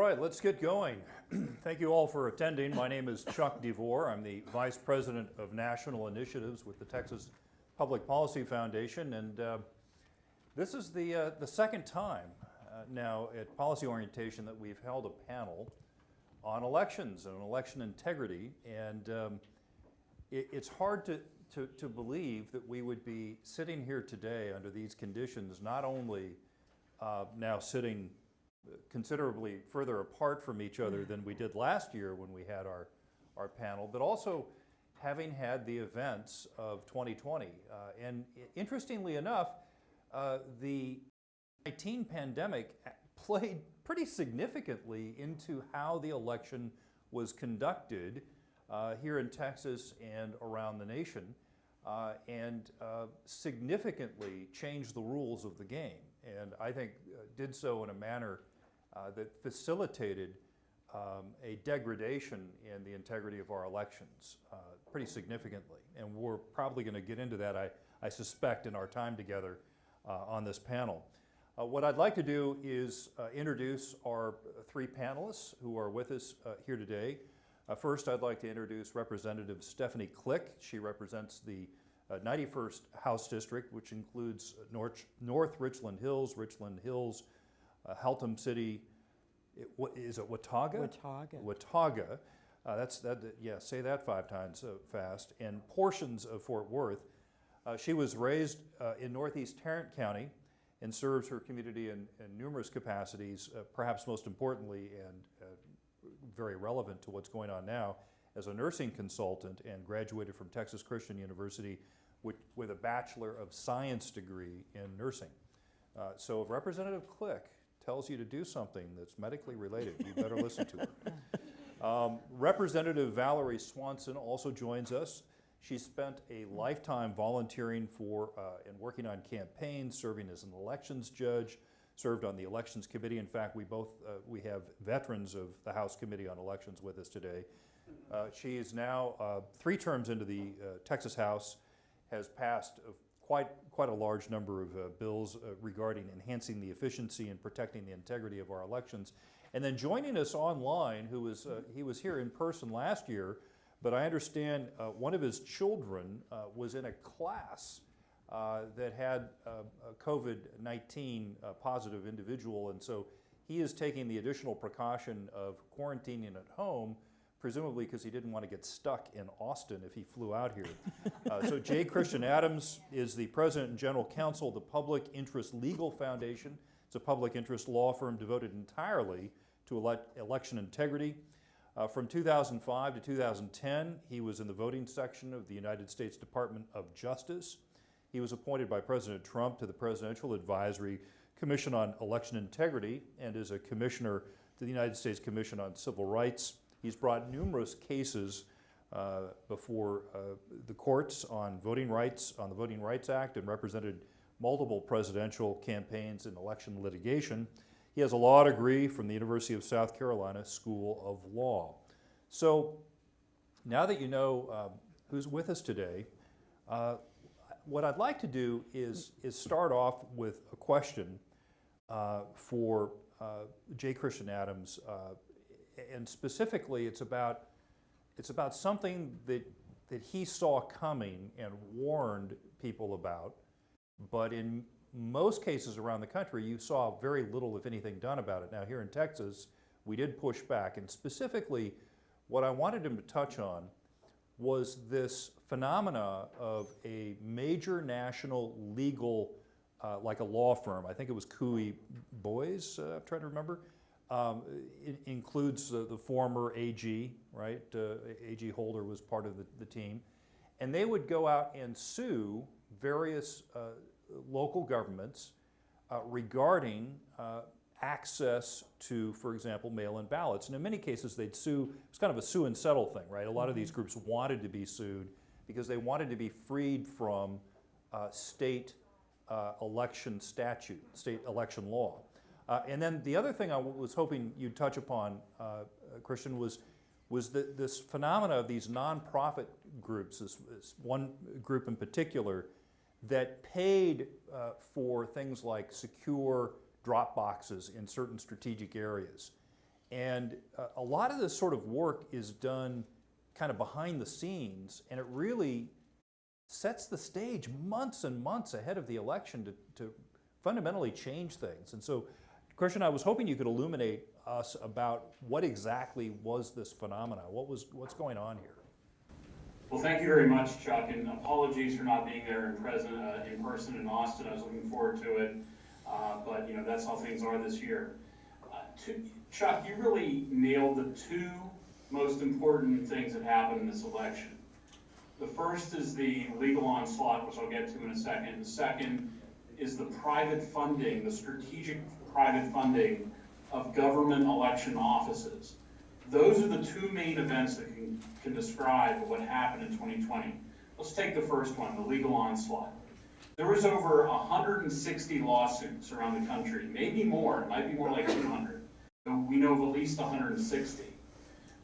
right, let's get going. Thank you all for attending. My name is Chuck DeVore. I'm the Vice President of National Initiatives with the Texas Public Policy Foundation, and this is the second time now at Policy Orientation that we've held a panel on elections and election integrity, and it's hard to believe that we would be sitting here today under these conditions, not only now sitting considerably further apart from each other than we did last year when we had our panel, but also having had the events of 2020. And interestingly enough, the COVID-19 pandemic played pretty significantly into how the election was conducted here in Texas and around the nation, and significantly changed the rules of the game. And I think did so in a manner that facilitated a degradation in the integrity of our elections pretty significantly. And we're probably going to get into that, I suspect, in our time together on this panel. What I'd like to do is introduce our three panelists who are with us here today. First, I'd like to introduce Representative Stephanie Click. She represents the 91st House District, which includes North Richland Hills, Haltom City, is it Watauga? Watauga. Watauga. Yeah, say that 5 times fast. And portions of Fort Worth. She was raised in Northeast Tarrant County and serves her community in numerous capacities, perhaps most importantly and very relevant to what's going on now, as a nursing consultant, and graduated from Texas Christian University with a Bachelor of Science degree in nursing. So if Representative Click tells you to do something that's medically related, you better listen to her. Representative Valoree Swanson also joins us. She spent a lifetime volunteering for and working on campaigns, serving as an elections judge, served on the Elections Committee. In fact, we have veterans of the House Committee on Elections with us today. She is now 3 terms into the Texas House, has passed quite a large number of bills regarding enhancing the efficiency and protecting the integrity of our elections. And then joining us online, he was here in person last year, but I understand one of his children was in a class that had a COVID-19 positive individual, and so he is taking the additional precaution of quarantining at home, presumably because he didn't want to get stuck in Austin if he flew out here. So J. Christian Adams is the President and General Counsel of the Public Interest Legal Foundation. It's a public interest law firm devoted entirely to election integrity. From 2005 to 2010, he was in the voting section of the United States Department of Justice. He was appointed by President Trump to the Presidential Advisory Commission on Election Integrity and is a commissioner to the United States Commission on Civil Rights. He's brought numerous cases before the courts on voting rights, on the Voting Rights Act, and represented multiple presidential campaigns in election litigation. He has a law degree from the University of South Carolina School of Law. So now that you know who's with us today, what I'd like to do is start off with a question for J. Christian Adams. And specifically, it's about something that he saw coming and warned people about, but in most cases around the country, you saw very little, if anything, done about it. Now, here in Texas, we did push back, and specifically, what I wanted him to touch on was this phenomena of a major national legal, like a law firm. I think it was Cooey Boys, I'm trying to remember. It includes the former AG, right? AG Holder was part of the team. And they would go out and sue various local governments regarding access to, for example, mail-in ballots. And in many cases, they'd sue. It's kind of a sue and settle thing, right? A lot of these groups wanted to be sued because they wanted to be freed from state election statute, state election law. And then the other thing I was hoping you'd touch upon, Christian, was this phenomena of these nonprofit groups, this one group in particular, that paid for things like secure drop boxes in certain strategic areas. And a lot of this sort of work is done kind of behind the scenes, and it really sets the stage months and months ahead of the election to fundamentally change things. And so, Christian, I was hoping you could illuminate us about what exactly was this phenomena. What's going on here? Well, thank you very much, Chuck, and apologies for not being there in person in Austin. I was looking forward to it, but that's how things are this year. Chuck, you really nailed the two most important things that happened in this election. The first is the legal onslaught, which I'll get to in a second. The second is the private funding, the strategic private funding of government election offices. Those are the two main events that can describe what happened in 2020. Let's take the first one, the legal onslaught. There was over 160 lawsuits around the country, maybe more, it might be more like 200. But we know of at least 160,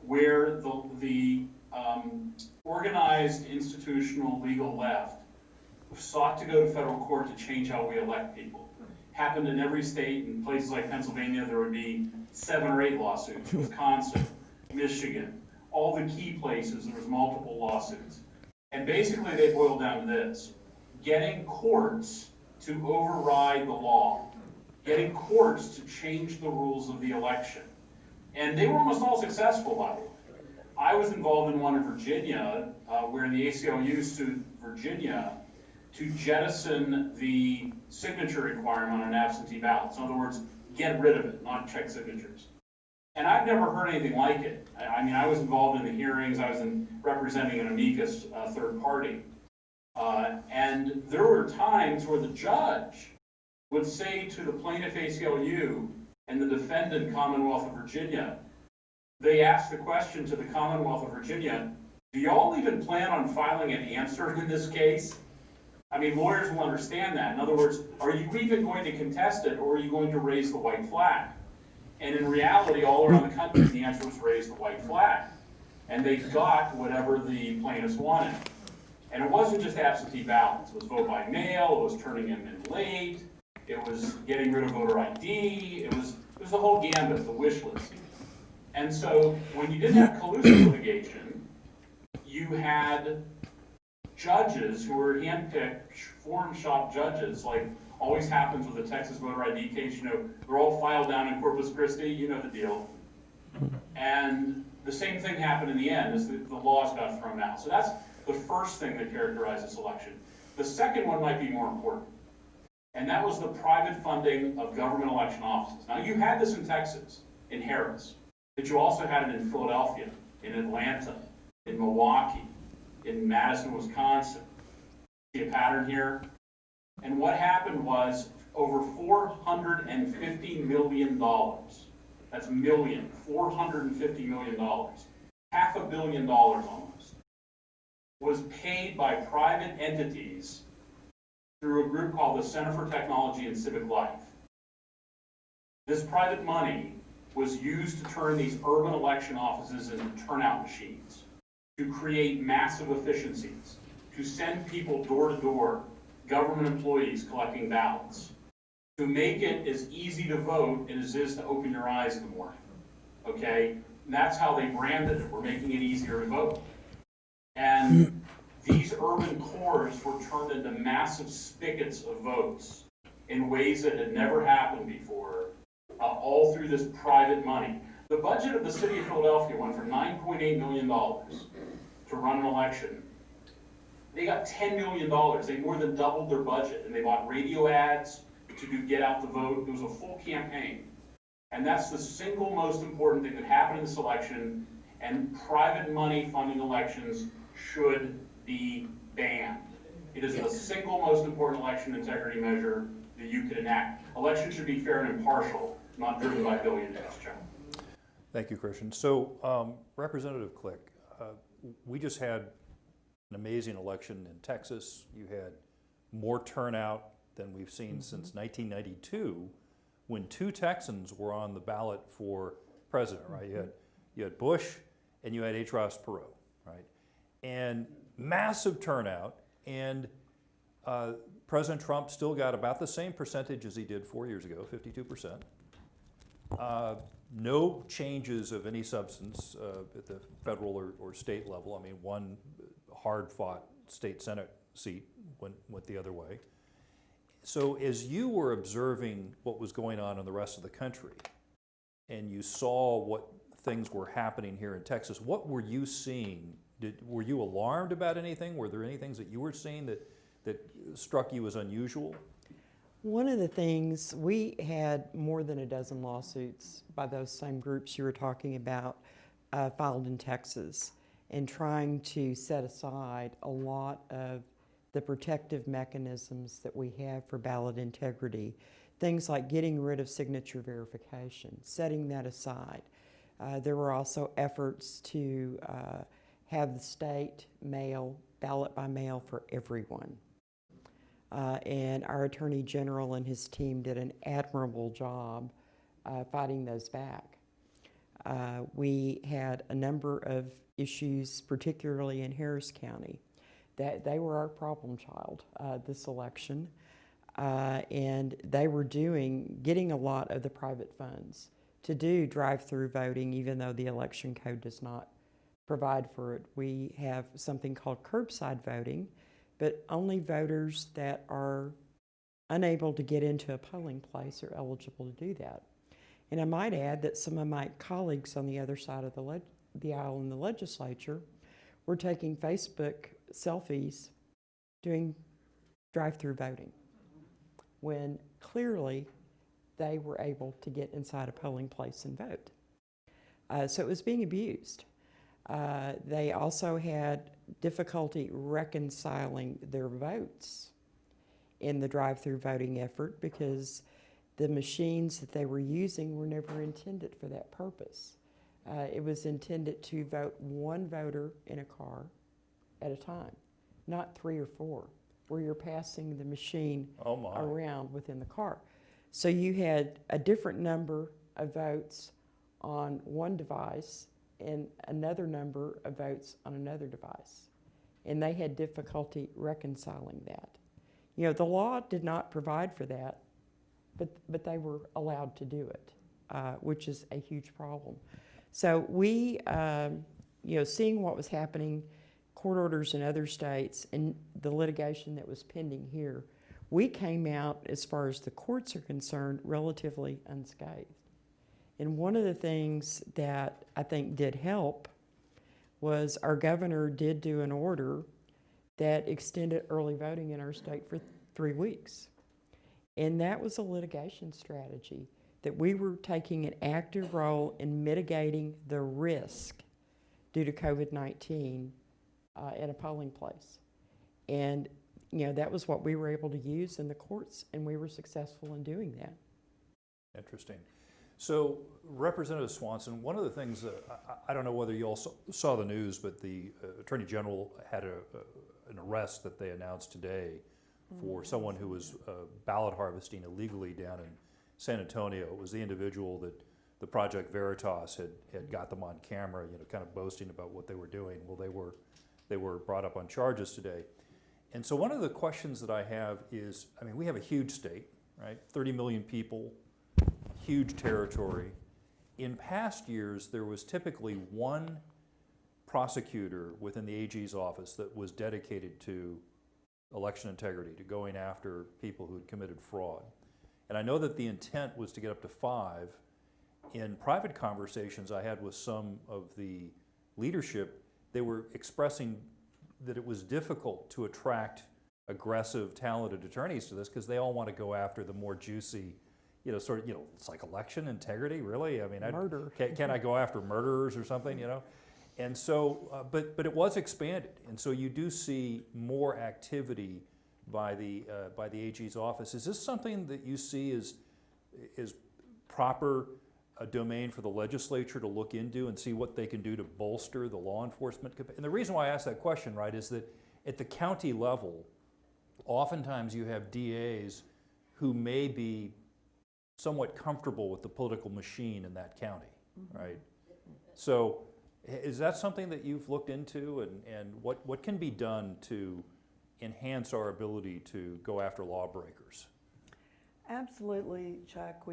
where the organized institutional legal left sought to go to federal court to change how we elect people. Happened in every state. In places like Pennsylvania, there would be 7 or 8 lawsuits. Wisconsin, Michigan, all the key places, there was multiple lawsuits. And basically they boiled down to this: getting courts to override the law, getting courts to change the rules of the election. And they were almost all successful, by the way. I was involved in one in Virginia, where the ACLU sued Virginia to jettison the signature requirement on absentee ballots. In other words, get rid of it, not check signatures. And I've never heard anything like it. I mean, I was involved in the hearings. I was representing an amicus third party. And there were times where the judge would say to the plaintiff ACLU and the defendant Commonwealth of Virginia, they asked the question to the Commonwealth of Virginia, do y'all even plan on filing an answer in this case? I mean, lawyers will understand that. In other words, are you even going to contest it, or are you going to raise the white flag? And in reality, all around the country, the answer was raise the white flag. And they got whatever the plaintiffs wanted. And it wasn't just absentee ballots. It was vote by mail, it was turning them in late, it was getting rid of voter ID, it was the whole gambit, the wish list. And so when you didn't have collusive litigation, you had judges who were handpicked, foreign shop judges, like always happens with the Texas voter ID case. They're all filed down in Corpus Christi, you know the deal. And the same thing happened in the end, is the laws got thrown out. So that's the first thing that characterized this election. The second one might be more important, and that was the private funding of government election offices. Now, you had this in Texas, in Harris, but you also had it in Philadelphia, in Atlanta, in Milwaukee, in Madison, Wisconsin. See a pattern here? And what happened was over $450 million. That's million, $450 million. $500 million almost was paid by private entities through a group called the Center for Technology and Civic Life. This private money was used to turn these urban election offices into turnout machines, to create massive efficiencies, to send people door to door, government employees collecting ballots, to make it as easy to vote as it is to open your eyes in the morning, okay? And that's how they branded it. We're making it easier to vote. And these urban cores were turned into massive spigots of votes in ways that had never happened before, all through this private money. The budget of the city of Philadelphia went from $9.8 million to run an election. They got $10 million. They more than doubled their budget, and they bought radio ads to get out the vote. It was a full campaign. And that's the single most important thing that happened in this election, and private money funding elections should be banned. It is the single most important election integrity measure that you could enact. Elections should be fair and impartial, not driven by billionaires, John. Thank you, Christian. So, Representative Click, we just had an amazing election in Texas. You had more turnout than we've seen since 1992, when 2 Texans were on the ballot for president, right? You had Bush and you had H. Ross Perot, right? And massive turnout, and President Trump still got about the same percentage as he did 4 years ago, 52%. no changes of any substance at the federal or state level. I mean, one hard-fought state Senate seat went the other way. So as you were observing what was going on in the rest of the country, and you saw what things were happening here in Texas, what were you seeing? Were you alarmed about anything? Were there any things that you were seeing that struck you as unusual? One of the things, we had more than a dozen lawsuits by those same groups you were talking about filed in Texas, and trying to set aside a lot of the protective mechanisms that we have for ballot integrity. Things like getting rid of signature verification, setting that aside. There were also efforts to have the state mail ballot by mail for everyone. And our Attorney General and his team did an admirable job fighting those back. We had a number of issues, particularly in Harris County, that they were our problem child this election. And they were getting a lot of the private funds to do drive-through voting, even though the election code does not provide for it. We have something called curbside voting, but only voters that are unable to get into a polling place are eligible to do that. And I might add that some of my colleagues on the other side of the aisle in the legislature were taking Facebook selfies doing drive-through voting, when clearly they were able to get inside a polling place and vote. So it was being abused. They also had difficulty reconciling their votes in the drive-through voting effort because the machines that they were using were never intended for that purpose. It was intended to vote one voter in a car at a time, not 3 or 4, where you're passing the machine around within the car. So you had a different number of votes on one device and another number of votes on another device. And they had difficulty reconciling that. You know, the law did not provide for that, but they were allowed to do it, which is a huge problem. So we, seeing what was happening, court orders in other states, and the litigation that was pending here, we came out, as far as the courts are concerned, relatively unscathed. And one of the things that I think did help was our governor did do an order that extended early voting in our state for 3 weeks. And that was a litigation strategy, that we were taking an active role in mitigating the risk due to COVID-19 at a polling place. And, that was what we were able to use in the courts, and we were successful in doing that. Interesting. So, Representative Swanson, one of the things that I don't know whether you all saw the news, but the Attorney General had an arrest that they announced today for someone who was ballot harvesting illegally down in San Antonio. It was the individual that the Project Veritas had got them on camera, kind of boasting about what they were doing. Well, they were brought up on charges today. And so one of the questions that I have is, we have a huge state, right? 30 million people, huge territory. In past years, there was typically one prosecutor within the AG's office that was dedicated to election integrity, to going after people who had committed fraud. And I know that the intent was to get up to 5. In private conversations I had with some of the leadership, they were expressing that it was difficult to attract aggressive, talented attorneys to this because they all want to go after the more juicy, it's like election integrity, really? Murder. Can I go after murderers or something, And so, but it was expanded, and so you do see more activity by the AG's office. Is this something that you see as proper a domain for the legislature to look into and see what they can do to bolster the law enforcement? And the reason why I ask that question, right, is that at the county level, oftentimes you have DAs who may be somewhat comfortable with the political machine in that county, right? So is that something that you've looked into, and what can be done to enhance our ability to go after lawbreakers? Absolutely, Chuck.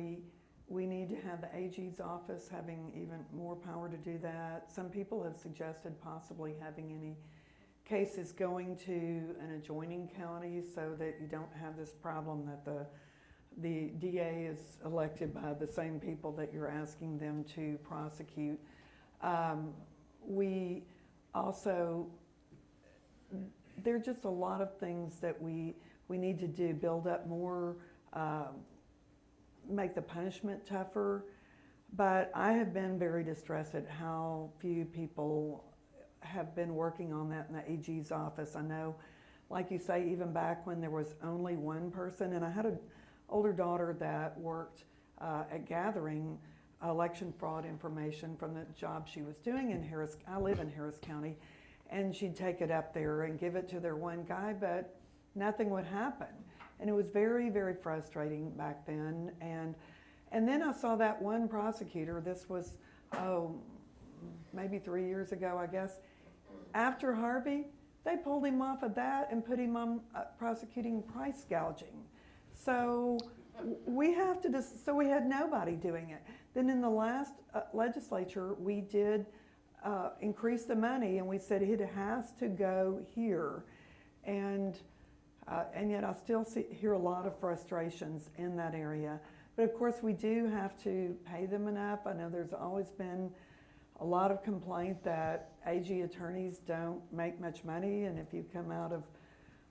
We need to have the AG's office having even more power to do that. Some people have suggested possibly having any cases going to an adjoining county so that you don't have this problem that the DA is elected by the same people that you're asking them to prosecute. We also, there are just a lot of things that we need to do, build up more, make the punishment tougher. But I have been very distressed at how few people have been working on that in the AG's office. I know, like you say, even back when there was only one person, and I had an older daughter that worked at gathering election fraud information from the job she was doing in Harris. I live in Harris County, and she'd take it up there and give it to their one guy, but nothing would happen. And it was very, very frustrating back then. And then I saw that one prosecutor, this was, maybe 3 years ago, I guess. After Harvey, they pulled him off of that and put him on prosecuting price gouging. So we have to so we had nobody doing it. Then in the last legislature, we did increase the money, and we said it has to go here. And yet I still hear a lot of frustrations in that area. But of course, we do have to pay them enough. I know there's always been a lot of complaint that AG attorneys don't make much money, and if you come out of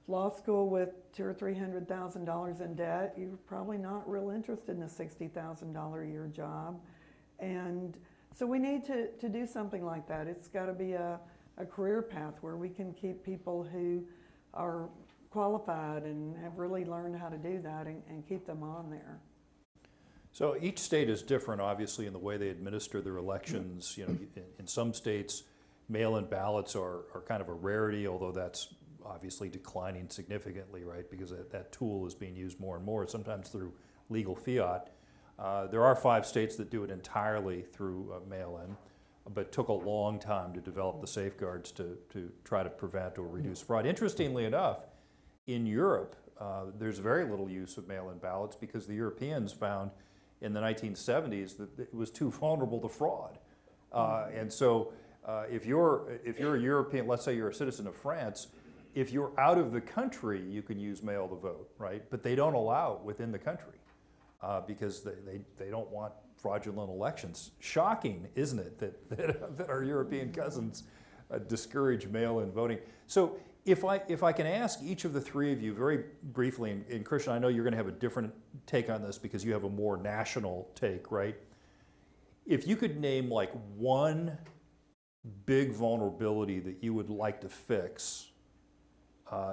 law school with $200,000 or $300,000 in debt, you're probably not real interested in a $60,000 a year job. And so we need to do something like that. It's got to be a career path where we can keep people who are qualified and have really learned how to do that and keep them on there. So each state is different, obviously, in the way they administer their elections. You know, in some states, mail-in ballots are kind of a rarity, although that's obviously declining significantly, right? Because that tool is being used more and more, sometimes through legal fiat. There are 5 states that do it entirely through mail-in, but took a long time to develop the safeguards to try to prevent or reduce fraud. Interestingly enough, in Europe, there's very little use of mail-in ballots because the Europeans found in the 1970s that it was too vulnerable to fraud. And so if you're a European, let's say you're a citizen of France, if you're out of the country, you can use mail to vote, right? But they don't allow it within the country because they don't want fraudulent elections. Shocking, isn't it, that our European cousins discourage mail-in voting. So if I can ask each of the 3 of you very briefly, and Christian, I know you're going to have a different take on this because you have a more national take, right? If you could name like one big vulnerability that you would like to fix,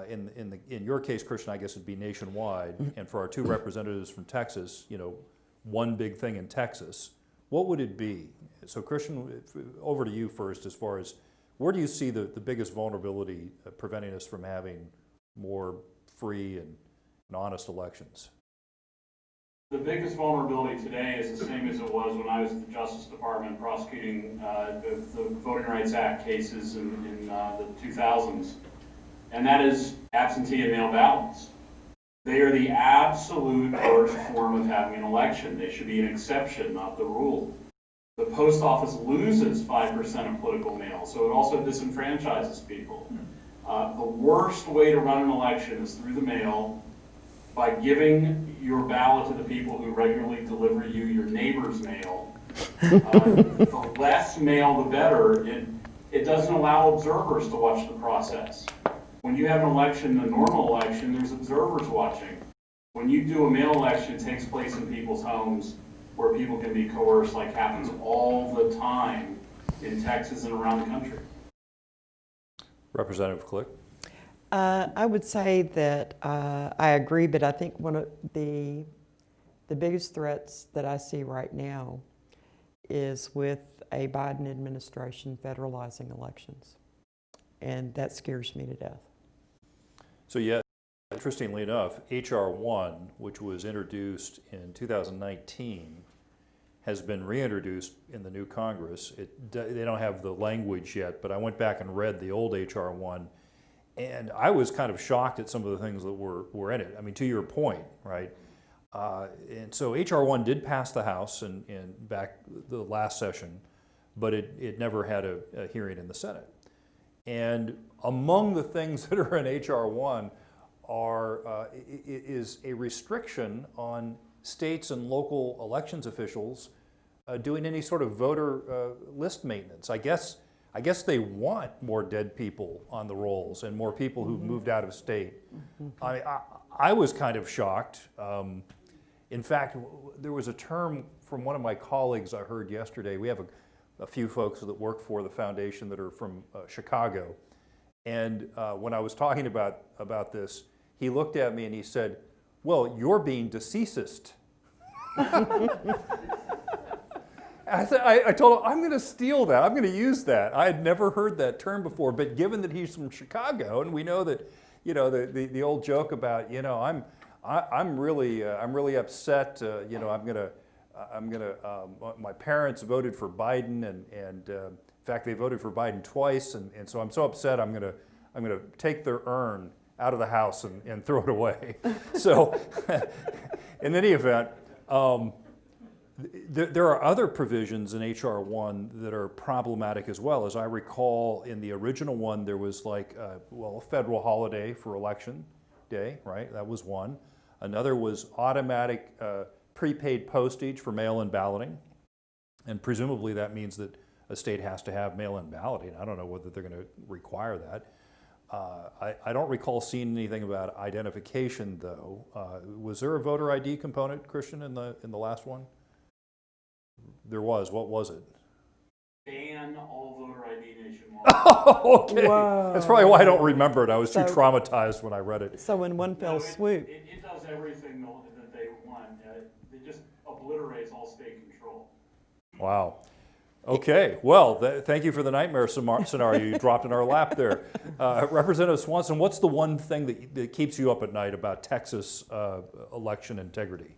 in your case, Christian, I guess it'd be nationwide, and for our 2 representatives from Texas, you know, one big thing in Texas, what would it be? So Christian, over to you first, as far as where do you see the biggest vulnerability preventing us from having more free and honest elections? The biggest vulnerability today is the same as it was when I was at the Justice Department prosecuting the Voting Rights Act cases in the 2000s, and that is absentee and mail ballots. They are the absolute worst form of having an election. They should be an exception, not the rule. The post office loses 5% of political mail, so it also disenfranchises people. The worst way to run an election is through the mail, by giving your ballot to the people who regularly deliver you your neighbor's mail. The less mail, the better. It doesn't allow observers to watch the process. When you have an election, a normal election, there's observers watching. When you do a mail election, it takes place in people's homes, where people can be coerced, like happens all the time in Texas and around the country. Representative Click? I would say that I agree, but I think one of the biggest threats that I see right now is with a Biden administration federalizing elections. And that scares me to death. So yeah, interestingly enough, H.R. 1, which was introduced in 2019, has been reintroduced in the new Congress. They don't have the language yet, but I went back and read the old H.R. 1, and I was kind of shocked at some of the things that were in it. I mean, to your point, right? And so H.R. 1 did pass the House in back the last session, but it never had a hearing in the Senate. And among the things that are in H.R. 1 is a restriction on states and local elections officials doing any sort of voter list maintenance. I guess they want more dead people on the rolls and more people who've moved out of state. I was kind of shocked. In fact, there was a term from one of my colleagues I heard yesterday. We have a few folks that work for the foundation that are from Chicago. And when I was talking about this, he looked at me and he said, "Well, you're being deceasist." I told him, I'm going to steal that. I'm going to use that. I had never heard that term before, but given that he's from Chicago, and we know that, the old joke about, I'm really upset. My parents voted for Biden, and in fact, they voted for Biden twice, and so I'm so upset. I'm going to take their urn out of the house and throw it away. So, in any event. There are other provisions in H.R. 1 that are problematic as well. As I recall, in the original one, there was a federal holiday for election day, right? That was one. Another was automatic prepaid postage for mail-in balloting. And presumably that means that a state has to have mail-in balloting. I don't know whether they're going to require that. I don't recall seeing anything about identification, though. Was there a voter ID component, Christian, in the last one? There was. What was it? Ban all voter ID nationwide. Oh, okay. Whoa. That's probably why I don't remember it. I was too So- traumatized when I read it. So in one fell swoop. It does everything that they want. It just obliterates all state control. Wow. Okay. Well, thank you for the nightmare scenario you dropped in our lap there. Representative Swanson, what's the one thing that keeps you up at night about Texas election integrity?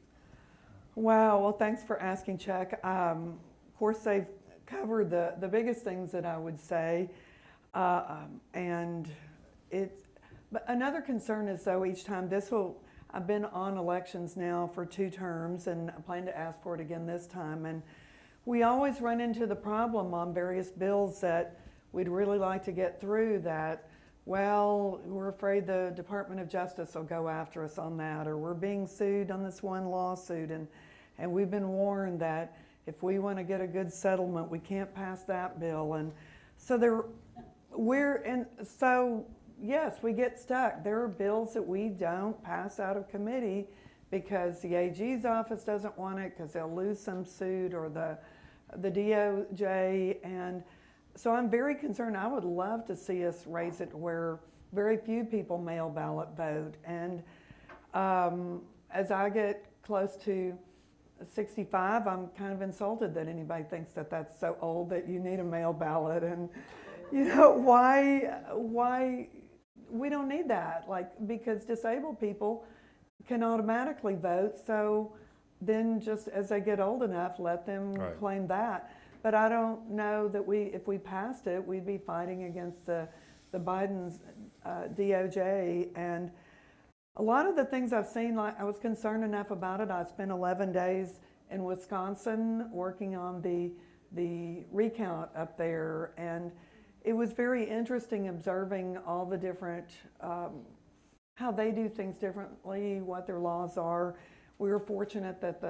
Wow, well, thanks for asking, Chuck. Of course, they've covered the biggest things that I would say. But another concern is, though, each time I've been on elections now for 2 terms, and I plan to ask for it again this time. And we always run into the problem on various bills that we'd really like to get through that, well, we're afraid the Department of Justice will go after us on that, or we're being sued on this one lawsuit, and we've been warned that if we want to get a good settlement, we can't pass that bill. And so yes, we get stuck. There are bills that we don't pass out of committee because the AG's office doesn't want it because they'll lose some suit, or the DOJ. And so I'm very concerned. I would love to see us raise it where very few people mail ballot vote. And as I get close to 65, I'm kind of insulted that anybody thinks that that's so old that you need a mail ballot. And why we don't need that, because disabled people can automatically vote. So then just as they get old enough, let them claim that. But I don't know that if we passed it, we'd be fighting against the Biden's DOJ. And a lot of the things I've seen, I was concerned enough about it. I spent 11 days in Wisconsin working on the recount up there, and it was very interesting observing all the different, how they do things differently, what their laws are. We were fortunate that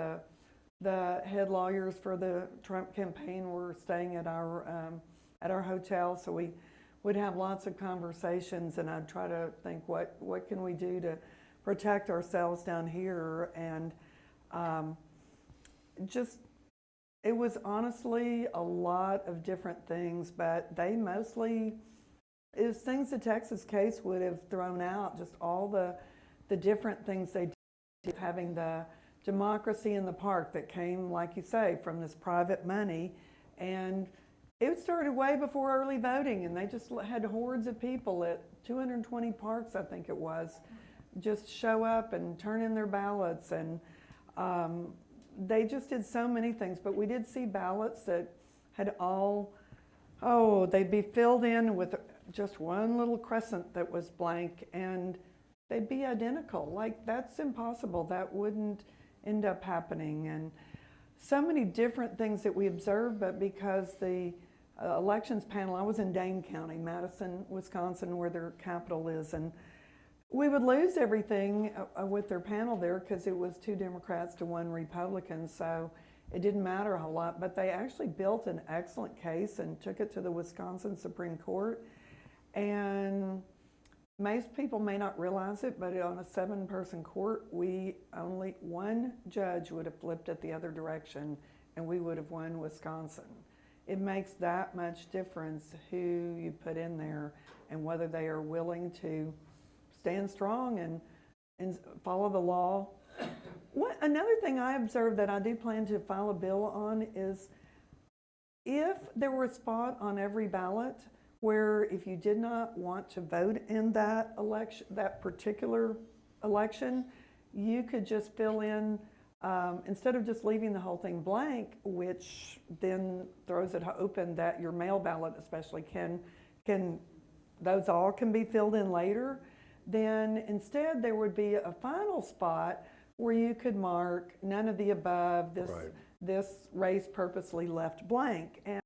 the head lawyers for the Trump campaign were staying at our hotel, so we would have lots of conversations, and I'd try to think what can we do to protect ourselves down here. And it was honestly a lot of different things, but they mostly is things the Texas case would have thrown out, just all the different things they did, having the democracy in the park that came, like you say, from this private money. And it started way before early voting, and they just had hordes of people at 220 parks, I think it was, just show up and turn in their ballots. And they just did so many things. But we did see ballots that had they'd be filled in with just one little crescent that was blank, and they'd be identical. That's impossible. That wouldn't end up happening, and so many different things that we observed. But because the elections panel, I was in Dane County, Madison, Wisconsin, where their capital is, and we would lose everything with their panel there because it was 2 Democrats to 1 Republican, so it didn't matter a whole lot. But they actually built an excellent case and took it to the Wisconsin Supreme Court. And most people may not realize it, but on a 7-person court, only 1 judge would have flipped it the other direction, and we would have won Wisconsin. It makes that much difference who you put in there and whether they are willing to stand strong and follow the law. Another thing I observed that I do plan to file a bill on is if there were a spot on every ballot where if you did not want to vote in that election, that particular election, you could just fill in, instead of just leaving the whole thing blank, which then throws it open that your mail ballot especially those all can be filled in later, then instead there would be a final spot where you could mark none of the above, this race purposely left blank. And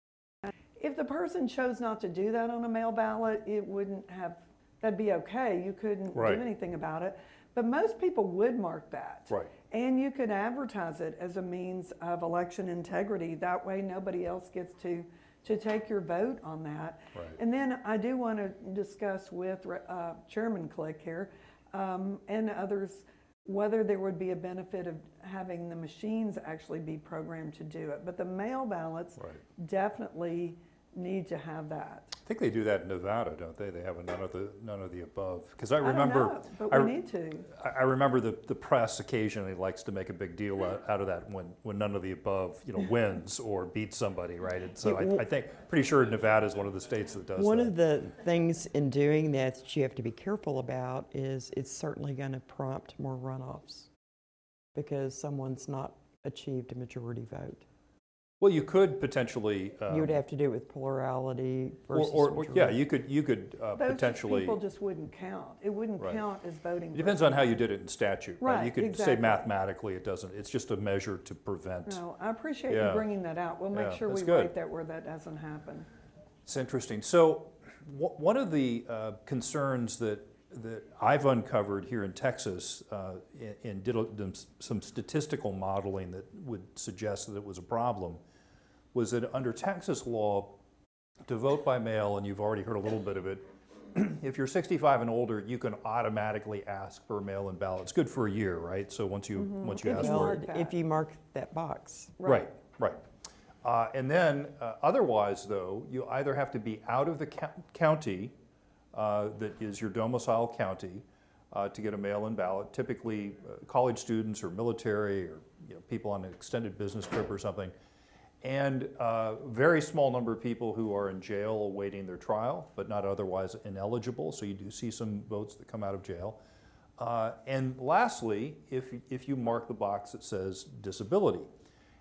if the person chose not to do that on a mail ballot, that'd be okay. You couldn't do anything about it. But most people would mark that. Right. And you could advertise it as a means of election integrity. That way nobody else gets to take your vote on that. Right. And then I do want to discuss with Chairman Click here and others whether there would be a benefit of having the machines actually be programmed to do it. But the mail ballots definitely need to have that. I think they do that in Nevada, don't they? They have a none of the above. Because I I remember, don't know, but we need to. I remember the press occasionally likes to make a big deal out of that when none of the above, wins or beats somebody, right? And so I think, pretty sure Nevada is one of the states that does One that. of the things in doing that you have to be careful about is it's certainly going to prompt more runoffs because someone's not achieved a majority vote. Well, you could potentially. You would have to do it with plurality versus or majority. yeah, you could Those potentially. people just wouldn't count. It wouldn't count as voting. It depends on how you did it in statute, right? Right, You could exactly. say mathematically it doesn't. It's just a measure to prevent. No, I appreciate Yeah. you bringing that out. We'll make Yeah, sure we that's good. write that where that doesn't happen. It's interesting. So one of the concerns that I've uncovered here in Texas and did some statistical modeling that would suggest that it was a problem was that under Texas law, to vote by mail, and you've already heard a little bit of it, if you're 65 and older, you can automatically ask for a mail-in ballot. It's good for a year, right? So once you If ask you for mark it. that. If you mark that box. Right. And then otherwise, though, you either have to be out of the county that is your domicile county to get a mail-in ballot. Typically, college students or military or people on an extended business trip or something. And a very small number of people who are in jail awaiting their trial, but not otherwise ineligible. So you do see some votes that come out of jail. And lastly, if you mark the box that says disability.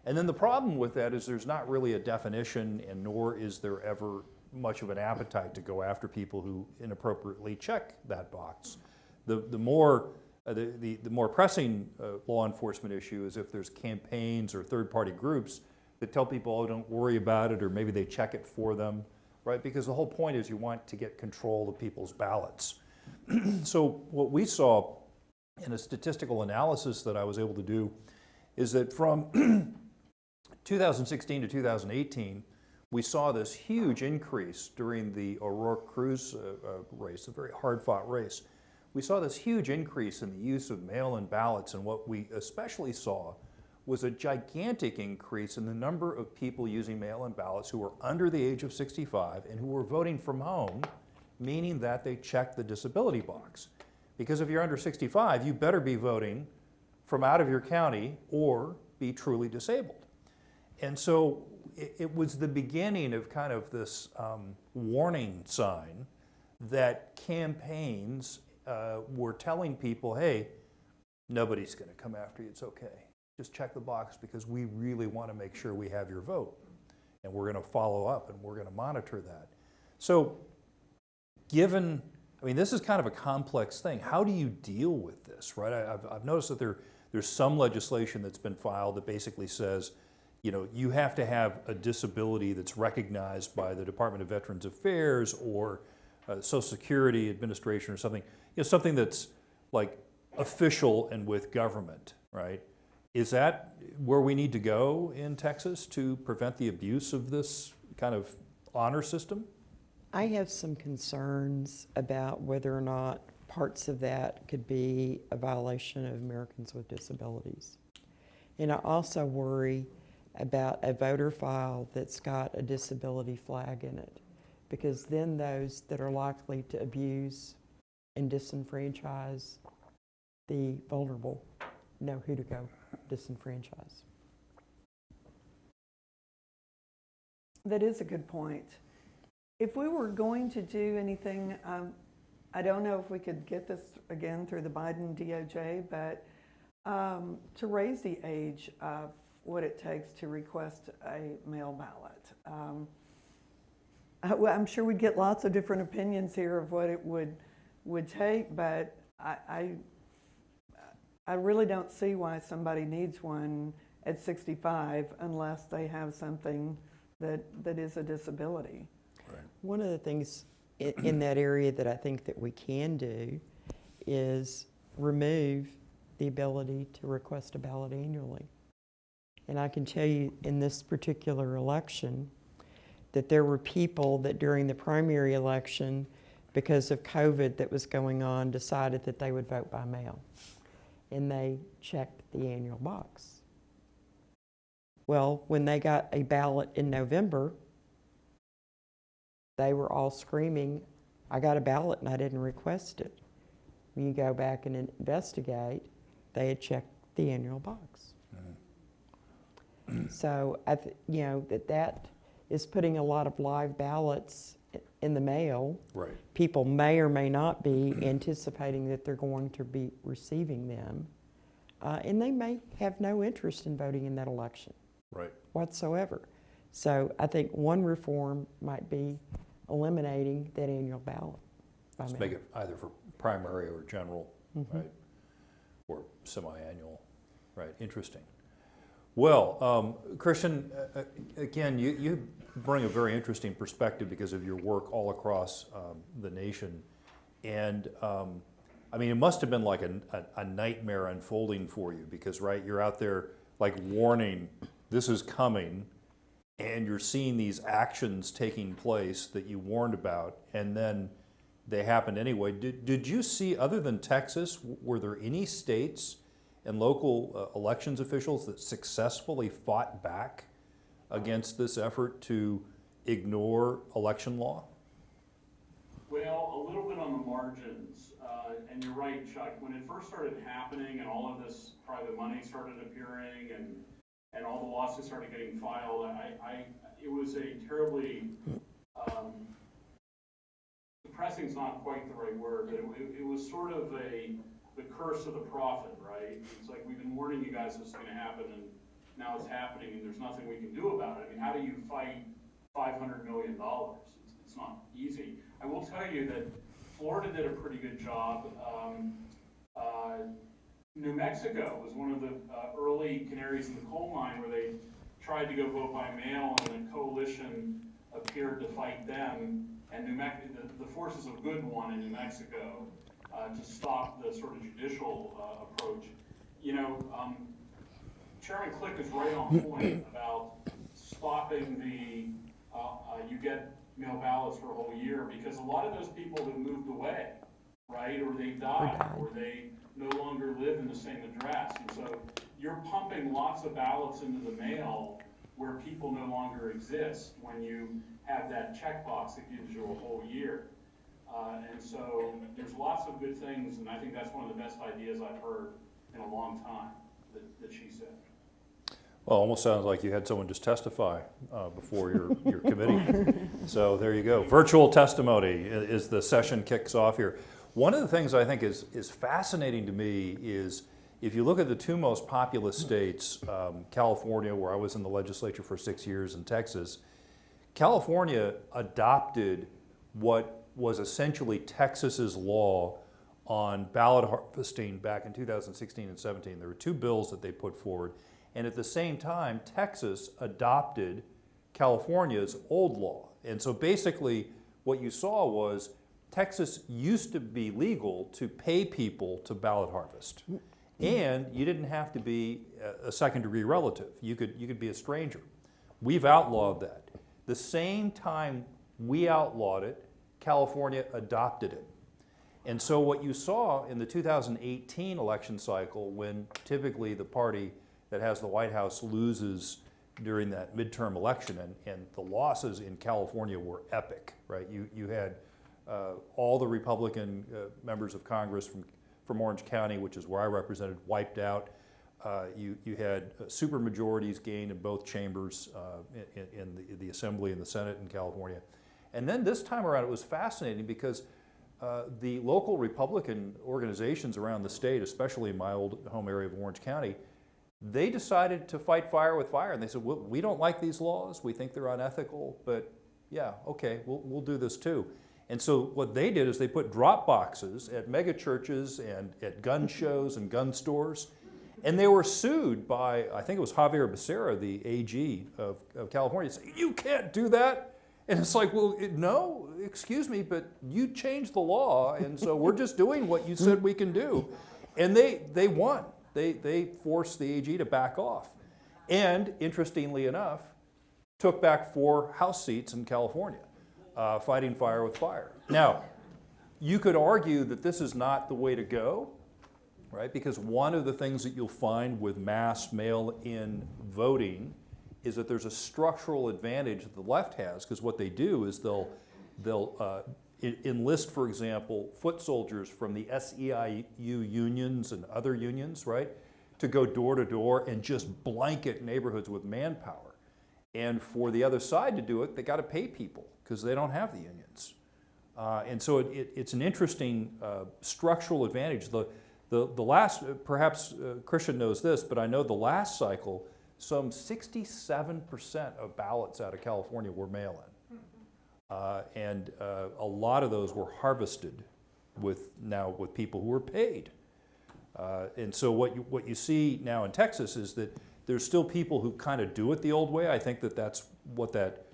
And then the problem with that is there's not really a definition, and nor is there ever much of an appetite to go after people who inappropriately check that box. The more pressing law enforcement issue is if there's campaigns or third-party groups that tell people, oh, don't worry about it, or maybe they check it for them, right? Because the whole point is you want to get control of people's ballots. So what we saw in a statistical analysis that I was able to do is that from 2016 to 2018, we saw this huge increase during the O'Rourke-Cruz race, a very hard-fought race. We saw this huge increase in the use of mail-in ballots, and what we especially saw was a gigantic increase in the number of people using mail-in ballots who were under the age of 65 and who were voting from home, meaning that they checked the disability box. Because if you're under 65, you better be voting from out of your county or be truly disabled. And so it was the beginning of kind of this warning sign that campaigns were telling people, hey, nobody's going to come after you, it's okay. Just check the box because we really want to make sure we have your vote. And we're going to follow up and we're going to monitor that. So this is kind of a complex thing. How do you deal with this, right? I've noticed that there's some legislation that's been filed that basically says, you know, you have to have a disability that's recognized by the Department of Veterans Affairs or Social Security Administration or something, you know, something that's like official and with government, right? Is that where we need to go in Texas to prevent the abuse of this kind of honor system? I have some concerns about whether or not parts of that could be a violation of Americans with Disabilities. And I also worry about a voter file that's got a disability flag in it, because then those that are likely to abuse and disenfranchise the vulnerable know who to go disenfranchise. That is a good point. If we were going to do anything, I don't know if we could get this again through the Biden DOJ, but to raise the age of what it takes to request a mail ballot. I'm sure we'd get lots of different opinions here of what it would take, but I really don't see why somebody needs one at 65 unless they have something that is a disability. Right. One of the things in that area that I think that we can do is remove the ability to request a ballot annually. And I can tell you in this particular election that there were people that during the primary election, because of COVID that was going on, decided that they would vote by mail. And they checked the annual box. Well, when they got a ballot in November, they were all screaming, I got a ballot and I didn't request it. When you go back and investigate, they had checked the annual box. So, you know, that is putting a lot of live ballots in the mail. Right. People may or may not be anticipating that they're going to be receiving them. And they may have no interest in voting in that election. Right. Whatsoever. So I think one reform might be eliminating that annual ballot by Just mail. make it either for primary or general, right? Or semi-annual, right? Interesting. Well, Christian, again, you bring a very interesting perspective because of your work all across the nation. And I mean, it must have been like a nightmare unfolding for you because, right, you're out there like warning, this is coming, and you're seeing these actions taking place that you warned about, and then they happened anyway. Did you see, other than Texas, were there any states and local elections officials that successfully fought back against this effort to ignore election law? Well, a little bit on the margins, and you're right, Chuck, when it first started happening and all of this private money started appearing and all the lawsuits started getting filed, it was a terribly, depressing is not quite the right word, but it was sort of the curse of the prophet, right? It's like, we've been warning you guys this is gonna happen, and now it's happening, and there's nothing we can do about it. I mean, how do you fight $500 million? It's not easy. I will tell you that Florida did a pretty good job. New Mexico was one of the early canaries in the coal mine where they tried to go vote by mail, and a coalition appeared to fight them, and the forces of good won in New Mexico to stop the sort of judicial approach. You know, Chairman Click is right on point about stopping the you get mail ballots for a whole year, because a lot of those people have moved away, right? Or they died, or they no longer live in the same address. And so you're pumping lots of ballots into the mail where people no longer exist when you have that checkbox that gives you a whole year. And so there's lots of good things, and I think that's one of the best ideas I've heard in a long time that she said. Well, almost sounds like you had someone just testify before your committee. So there you go. Virtual testimony as the session kicks off here. One of the things I think is fascinating to me is if you look at the two most populous states, California, where I was in the legislature for 6 years, and Texas, California adopted what was essentially Texas's law on ballot harvesting back in 2016 and 17. There were two bills that they put forward. And at the same time, Texas adopted California's old law. And so basically what you saw was Texas used to be legal to pay people to ballot harvest. And you didn't have to be a second-degree relative. You could be a stranger. We've outlawed that. The same time we outlawed it, California adopted it. And so what you saw in the 2018 election cycle, when typically the party that has the White House loses during that midterm election, and the losses in California were epic, right? You had all the Republican members of Congress from Orange County, which is where I represented, wiped out. You had super majorities gained in both chambers in the Assembly and the Senate in California. And then this time around, it was fascinating because the local Republican organizations around the state, especially in my old home area of Orange County, they decided to fight fire with fire. And they said, we don't like these laws. We think they're unethical, but yeah, okay, we'll do this too. And so what they did is they put drop boxes at mega churches and at gun shows and gun stores. And they were sued by, I think it was Javier Becerra, the AG of California, saying, you can't do that. And it's like, well, no, excuse me, but you changed the law, and so we're just doing what you said we can do. And they won. They forced the AG to back off. And interestingly enough, took back 4 House seats in California, fighting fire with fire. Now, you could argue that this is not the way to go, right? Because one of the things that you'll find with mass mail-in voting is that there's a structural advantage that the left has, because what they do is they'll enlist, for example, foot soldiers from the SEIU unions and other unions, right, to go door to door and just blanket neighborhoods with manpower. And for the other side to do it, they got to pay people because they don't have the unions. And so it's an interesting structural advantage. The last, perhaps Christian knows this, but I know the last cycle, some 67% of ballots out of California were mail-in. And a lot of those were harvested with people who were paid. And so what you see now in Texas is that there's still people who kind of do it the old way. I think that's what that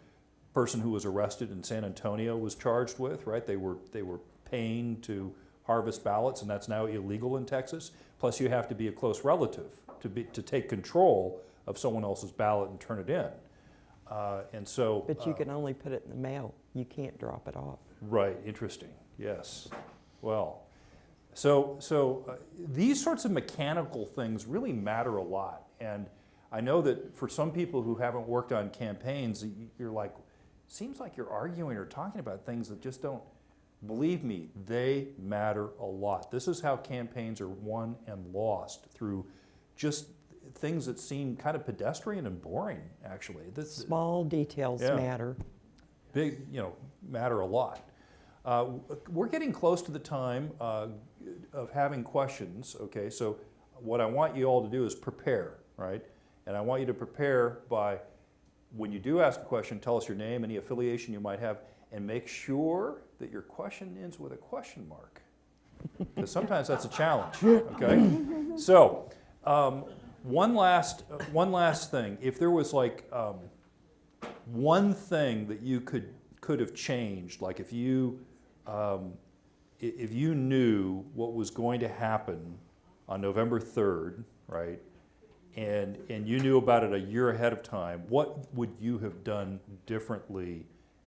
person who was arrested in San Antonio was charged with, right? They were paying to harvest ballots, and that's now illegal in Texas. Plus, you have to be a close relative to take control of someone else's ballot and turn it in. And so, But you can only put it in the mail. You can't drop it off. Right, interesting, yes. Well, so these sorts of mechanical things really matter a lot. And I know that for some people who haven't worked on campaigns, you're like, seems like you're arguing or talking about things that just don't. Believe me, they matter a lot. This is how campaigns are won and lost, through just things that seem kind of pedestrian and boring, actually. Small details matter. Big, matter a lot. We're getting close to the time of having questions, okay? So what I want you all to do is prepare, right? And I want you to prepare by, when you do ask a question, tell us your name, any affiliation you might have, and make sure that your question ends with a question mark. Because sometimes that's a challenge, okay? So, one last thing. If there was like one thing that you could have changed, like if you knew what was going to happen on November 3rd, right, and you knew about it a year ahead of time, what would you have done differently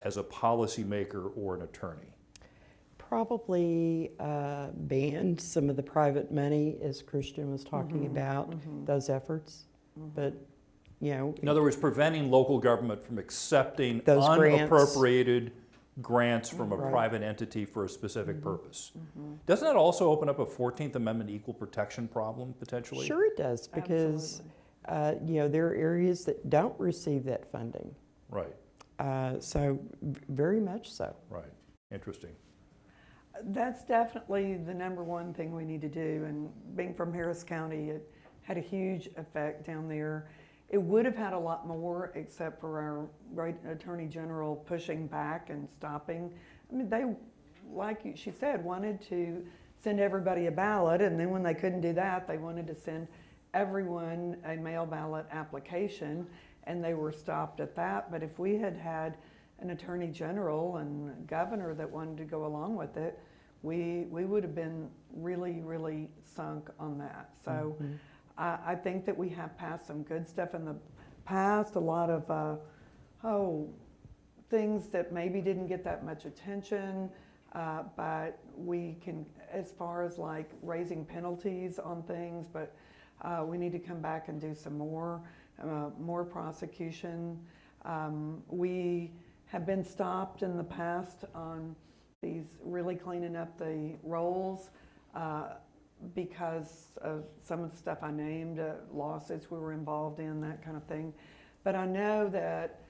as a policymaker or an attorney? Probably banned some of the private money, as Christian was talking about, those efforts. But, In other words, preventing local government from accepting Those unappropriated grants from a Right. private entity for a specific purpose. Doesn't that also open up a 14th Amendment equal protection problem, potentially? sure it does, because, there are areas that don't receive that funding. Right, So, very much so. right. Interesting. That's definitely the number one thing we need to do. And being from Harris County, it had a huge effect down there. It would have had a lot more, except for our great Attorney General pushing back and stopping. I mean, they, like she said, wanted to send everybody a ballot, and then when they couldn't do that, they wanted to send everyone a mail ballot application, and they were stopped at that. But if we had had an attorney general and governor that wanted to go along with it, we would have been really, really sunk on that. So I think that we have passed some good stuff in the past, a lot of things that maybe didn't get that much attention, but we can, as far as like raising penalties on things, but we need to come back and do some more prosecution. We have been stopped in the past on these really cleaning up the rolls because of some of the stuff I named, lawsuits we were involved in, that kind of thing. But I know that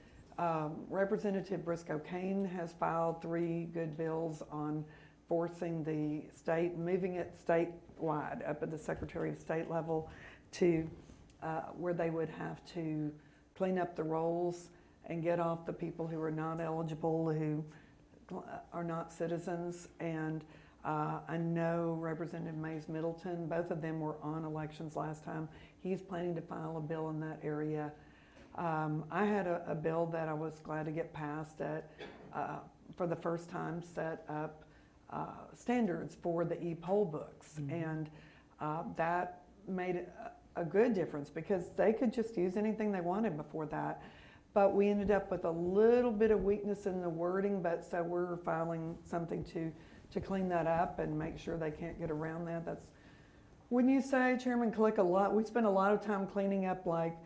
Representative Briscoe Cain has filed 3 good bills on forcing the state, moving it statewide up at the Secretary of State level to where they would have to clean up the rolls and get off the people who are not eligible, who are not citizens. And I know Representative Mays Middleton, both of them were on elections last time. He's planning to file a bill in that area. I had a bill that I was glad to get passed that for the first time set up standards for the e-poll books. And that made a good difference because they could just use anything they wanted before that. But we ended up with a little bit of weakness in the wording, but so we're filing something to clean that up and make sure they can't get around that. That's, wouldn't you say, Chairman Click, we spend a lot of time cleaning up, like,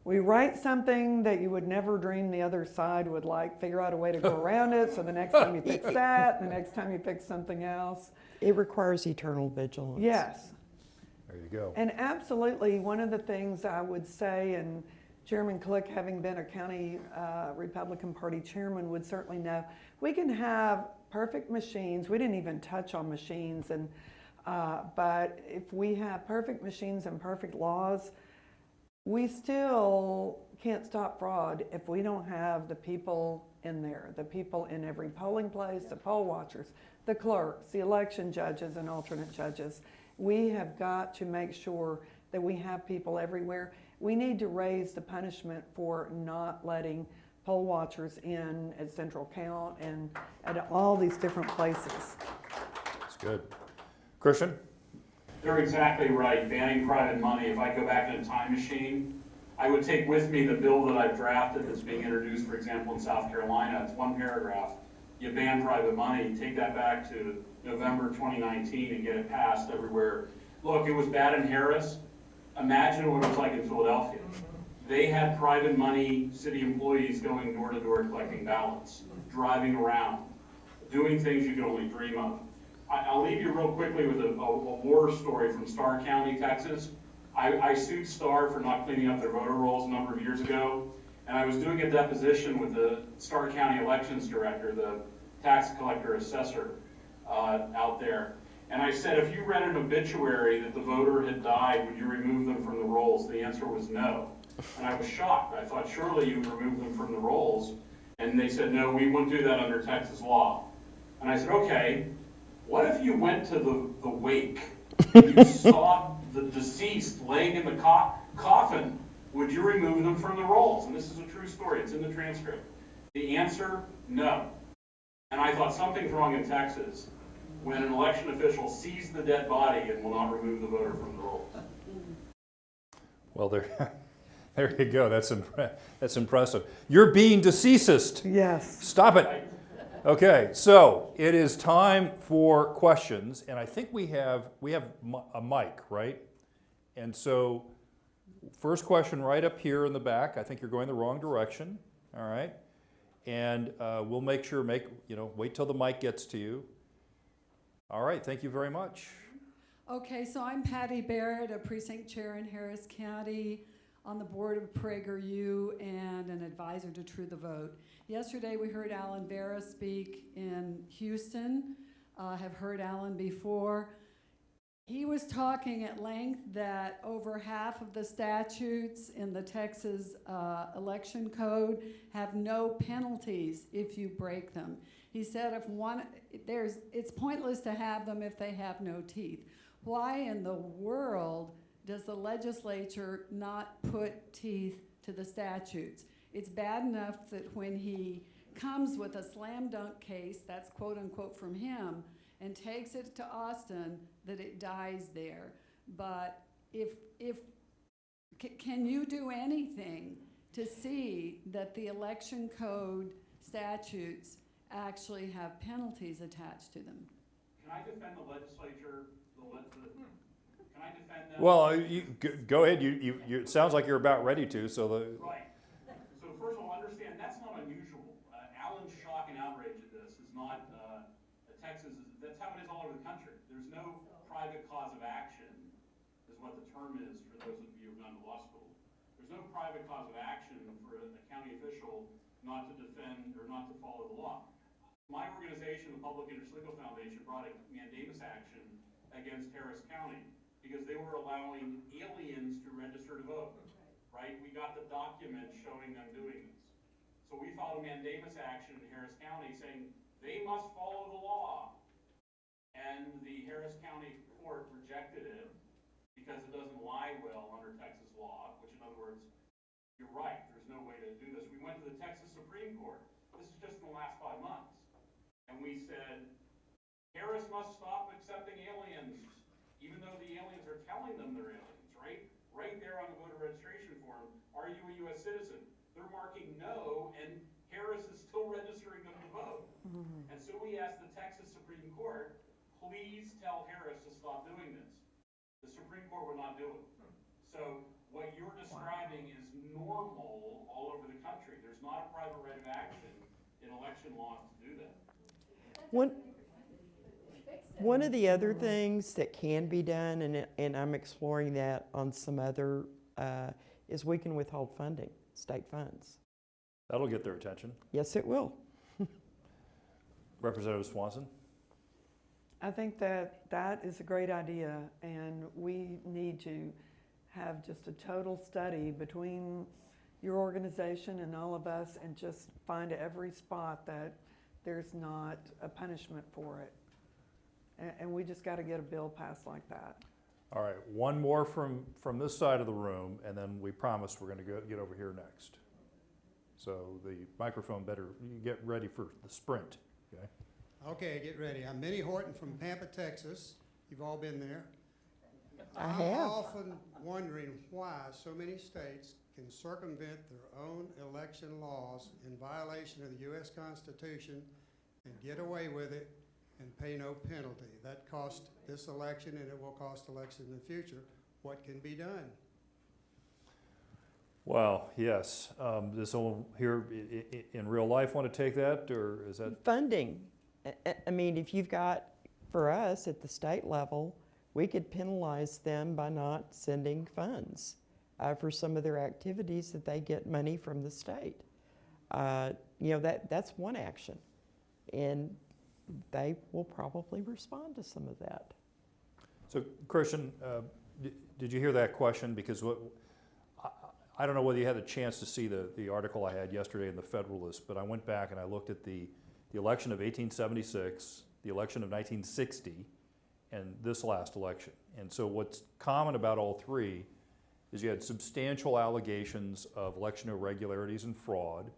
we write something that you would never dream the other side would like figure out a way to go around it, so the next time you fix that, the next time you fix something else. It requires eternal vigilance. Yes. There you go. And absolutely, one of the things I would say, and Chairman Click, having been a county Republican Party chairman, would certainly know, we can have perfect machines. We didn't even touch on machines, and but if we have perfect machines and perfect laws, we still can't stop fraud if we don't have the people in there, the people in every polling place, the poll watchers, the clerks, the election judges and alternate judges. We have got to make sure that we have people everywhere. We need to raise the punishment for not letting poll watchers in at Central Count and at all these different places. That's good. Christian? They're exactly right, banning private money. If I go back in a time machine, I would take with me the bill that I've drafted that's being introduced, for example, in South Carolina. It's 1 paragraph. You ban private money, take that back to November 2019 and get it passed everywhere. Look, it was bad in Harris. Imagine what it was like in Philadelphia. They had private money city employees going door to door collecting ballots, driving around, doing things you could only dream of. I'll leave you real quickly with a war story from Starr County, Texas. I sued Starr for not cleaning up their voter rolls a number of years ago, and I was doing a deposition with the Starr County elections director, the tax collector assessor out there. And I said, if you read an obituary that the voter had died, would you remove them from the rolls? The answer was no. And I was shocked. I thought, surely you would remove them from the rolls. And they said, no, we wouldn't do that under Texas law. And I said, okay, what if you went to the wake and you saw the deceased laying in the coffin? Would you remove them from the rolls? And this is a true story. It's in the transcript. The answer, no. And I thought something's wrong in Texas when an election official sees the dead body and will not remove the voter from the rolls. Well, there you go. That's impressive. You're being deceasist. Yes. Stop it. Okay, so it is time for questions, and I think we have a mic, right? And so, first question right up here in the back. I think you're going the wrong direction. All right, and we'll make sure wait till the mic gets to you. All right, thank you very much. Okay, so I'm Patty Barrett, a precinct chair in Harris County, on the board of PragerU and an advisor to True the Vote. Yesterday we heard Alan Vera speak in Houston. Have heard Alan before. He was talking at length that over half of the statutes in the Texas election code have no penalties if you break them. He said it's pointless to have them if they have no teeth. Why in the world does the legislature not put teeth to the statutes? It's bad enough that when he comes with a slam dunk case, that's quote unquote from him, and takes it to Austin, that it dies there. But can you do anything to see that the election code statutes actually have penalties attached to them? Can I defend the legislature? Can I defend them? Well, go ahead. It sounds like you're about ready to. Right. So first of all, understand that's not unusual. Alan's shock and outrage at this is not Texas. That's how it is all over the country. There's no private cause of action, is what the term is for those of you who've gone to law school. There's no private cause of action for a county official not to defend or not to follow the law. My organization, the Public Interest Legal Foundation, brought a mandamus action against Harris County because they were allowing aliens to register to vote, right? We got the documents showing them doing this. So we filed a mandamus action in Harris County saying they must follow the law. And the Harris County court rejected it because it doesn't lie well under Texas law, which in other words, you're right, there's no way to do this. We went to the Texas Supreme Court. This is just in the last 5 months. And we said, Harris must stop accepting aliens, even though the aliens are telling them they're aliens, right? Right there on the voter registration form, are you a U.S. citizen? They're marking no, and Harris is still registering them to vote. And so we asked the Texas Supreme Court, please tell Harris to stop doing this. The Supreme Court would not do it. So what you're describing is normal all over the country. There's not a private right of action in election laws to do that. One of the other things that can be done, and I'm exploring that on some other, is we can withhold funding, state funds. That'll get their attention. Yes, it will. Representative Swanson? I think that is a great idea, and we need to have just a total study between your organization and all of us and just find every spot that there's not a punishment for it. And we just got to get a bill passed like that. All right, one more from this side of the room, and then we promise we're going to get over here next. So the microphone better get ready for the sprint. Okay. Okay, get ready. I'm Minnie Horton from Pampa, Texas. You've all been there. I I'm have. often wondering why so many states can circumvent their own election laws in violation of the U.S. Constitution and get away with it and pay no penalty. That cost this election and it will cost elections in the future. What can be done? Well, yes. Does someone here in real life want to take that, or is that? Funding. I mean, if you've got, for us at the state level, we could penalize them by not sending funds for some of their activities that they get money from the state. That's one action. And they will probably respond to some of that. So, Christian, did you hear that question? Because I don't know whether you had a chance to see the article I had yesterday in the Federalist, but I went back and I looked at the election of 1876, the election of 1960, and this last election. And so what's common about all three is you had substantial allegations of election irregularities and fraud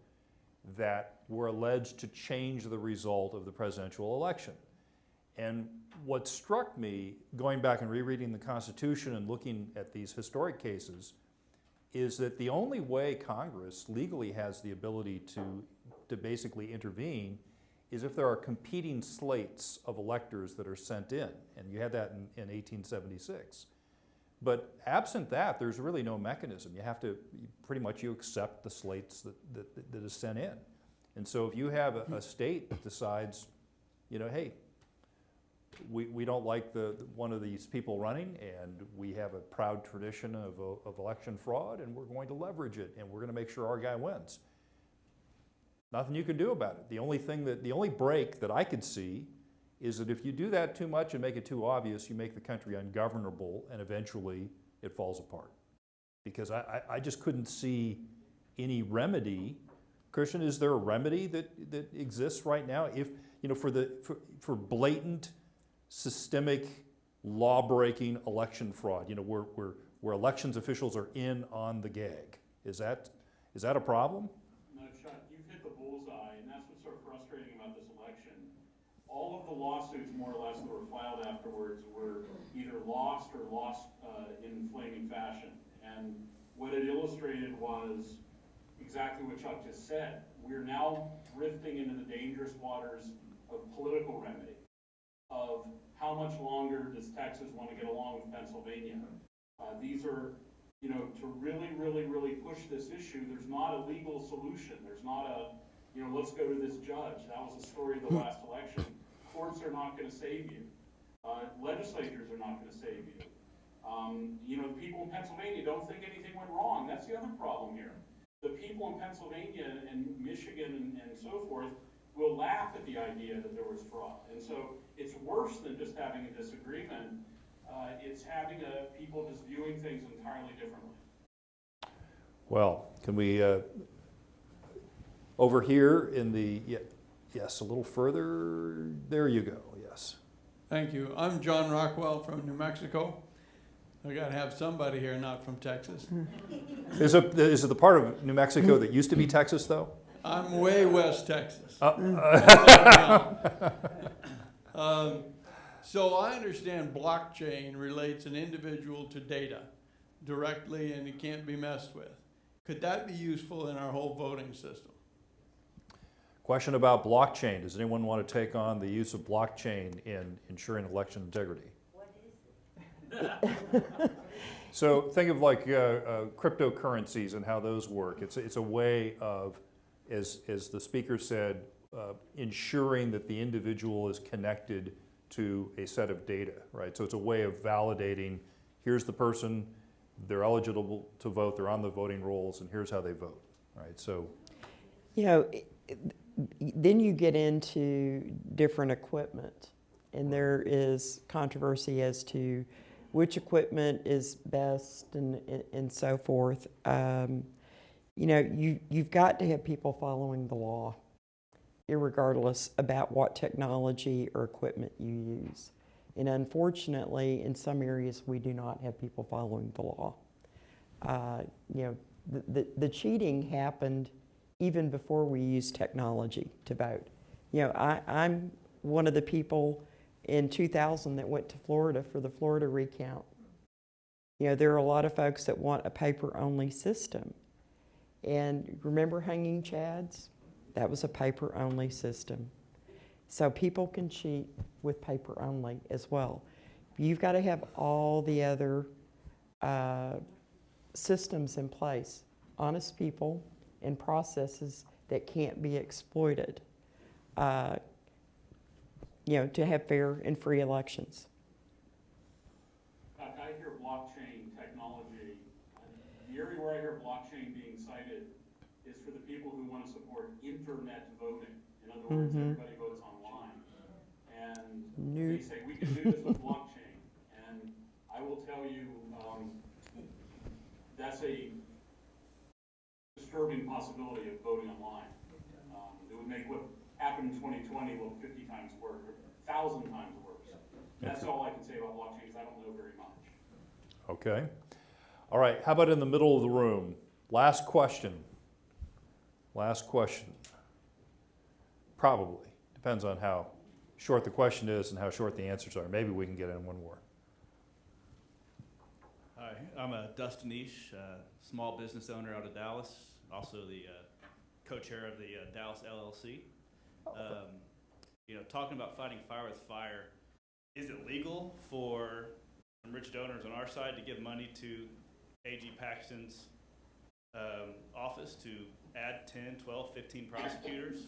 that were alleged to change the result of the presidential election. And what struck me, going back and rereading the Constitution and looking at these historic cases, is that the only way Congress legally has the ability to basically intervene is if there are competing slates of electors that are sent in. And you had that in 1876. But absent that, there's really no mechanism. You have to, pretty much you accept the slates that is sent in. And so if you have a state that decides, hey, we don't like one of these people running, and we have a proud tradition of election fraud, and we're going to leverage it, and we're going to make sure our guy wins. Nothing you can do about it. The only break that I could see is that if you do that too much and make it too obvious, you make the country ungovernable, and eventually it falls apart. Because I just couldn't see any remedy. Christian, is there a remedy that exists right now? If, for blatant, systemic, law-breaking election fraud, where elections officials are in on the gag, is that a problem? No, Chuck, you've hit the bullseye, and that's what's so frustrating about this election. All of the lawsuits, more or less, that were filed afterwards were either lost or lost in flaming fashion. And what it illustrated was exactly what Chuck just said. We're now drifting into the dangerous waters of political remedy, of how much longer does Texas want to get along with Pennsylvania. These are, to really, really, really push this issue, there's not a legal solution. There's not a, let's go to this judge. That was the story of the last election. Courts are not going to save you. Legislatures are not going to save you. The people in Pennsylvania don't think anything went wrong. That's the other problem here. The people in Pennsylvania and Michigan and so forth will laugh at the idea that there was fraud. And so it's worse than just having a disagreement. It's having people just viewing things entirely differently. Well, can we, over here in the, yes, a little further, there you go, yes. Thank you. I'm John Rockwell from New Mexico. I gotta have somebody here not from Texas. Is it the part of New Mexico that used to be Texas, though? I'm way West Texas. So I understand blockchain relates an individual to data directly and it can't be messed with. Could that be useful in our whole voting system? Question about blockchain. Does anyone want to take on the use of blockchain in ensuring election integrity? What is it? So think of like cryptocurrencies and how those work. It's a way of, as the speaker said, ensuring that the individual is connected to a set of data, right? So it's a way of validating, here's the person, they're eligible to vote, they're on the voting rolls, and here's how they vote, right? So, then you get into different equipment, and there is controversy as to which equipment is best and so forth. You've got to have people following the law, irregardless about what technology or equipment you use. And unfortunately, in some areas, we do not have people following the law. The cheating happened even before we used technology to vote. I'm one of the people in 2000 that went to Florida for the Florida recount. There are a lot of folks that want a paper-only system. And remember hanging chads? That was a paper-only system. So people can cheat with paper-only as well. You've got to have all the other systems in place, honest people and processes that can't be exploited, to have fair and free elections. I hear blockchain technology. The area where I hear blockchain being cited is for the people who want to support internet voting. In other words, everybody votes online. And they say, we can do this with blockchain. And I will tell you, that's a disturbing possibility of voting online. It would make what happened in 2020 look 50 times worse, or 1,000 times worse. That's all I can say about blockchain, because I don't know very much. okay. All right, how about in the middle of the room? Last question. Last question. Probably. Depends on how short the question is and how short the answers are. Maybe we can get in one more. Hi, I'm Dustin Nish, small business owner out of Dallas, also the co-chair of the Dallas LLC. Talking about fighting fire with fire, is it legal for rich donors on our side to give money to A.G. Paxton's office to add 10, 12, 15 prosecutors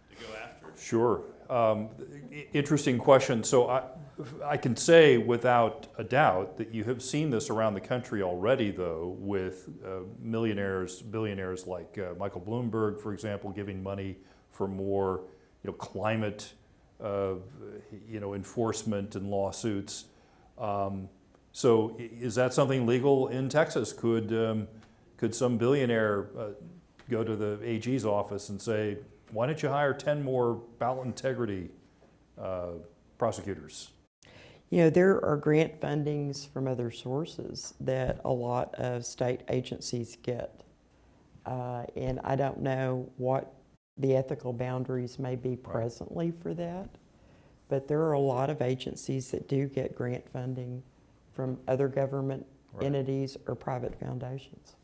to go after? Sure. Interesting question. So I can say without a doubt that you have seen this around the country already, though, with millionaires, billionaires like Michael Bloomberg, for example, giving money for more climate enforcement and lawsuits. So is that something legal in Texas? Could some billionaire go to the AG's office and say, why don't you hire 10 more ballot integrity prosecutors? There are grant fundings from other sources that a lot of state agencies get. And I don't know what the ethical boundaries may be presently for that, but there are a lot of agencies that do get grant funding from other government entities or private foundations.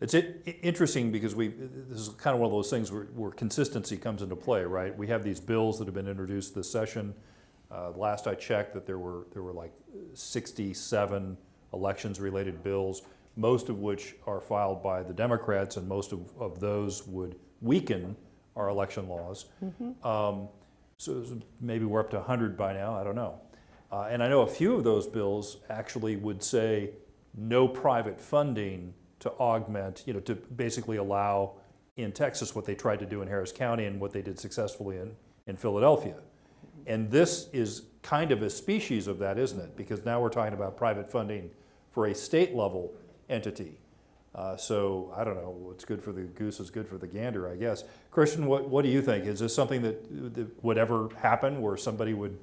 It's interesting because this is kind of one of those things where consistency comes into play, right? We have these bills that have been introduced this session. Last I checked, that there were like 67 elections-related bills, most of which are filed by the Democrats, and most of those would weaken our election laws. So maybe we're up to 100 by now, I don't know. And I know a few of those bills actually would say no private funding to augment, to basically allow in Texas what they tried to do in Harris County and what they did successfully in Philadelphia. And this is kind of a species of that, isn't it? Because now we're talking about private funding for a state level entity. So I don't know, what's good for the goose is good for the gander, I guess. Christian, what do you think? Is this something that would ever happen where somebody would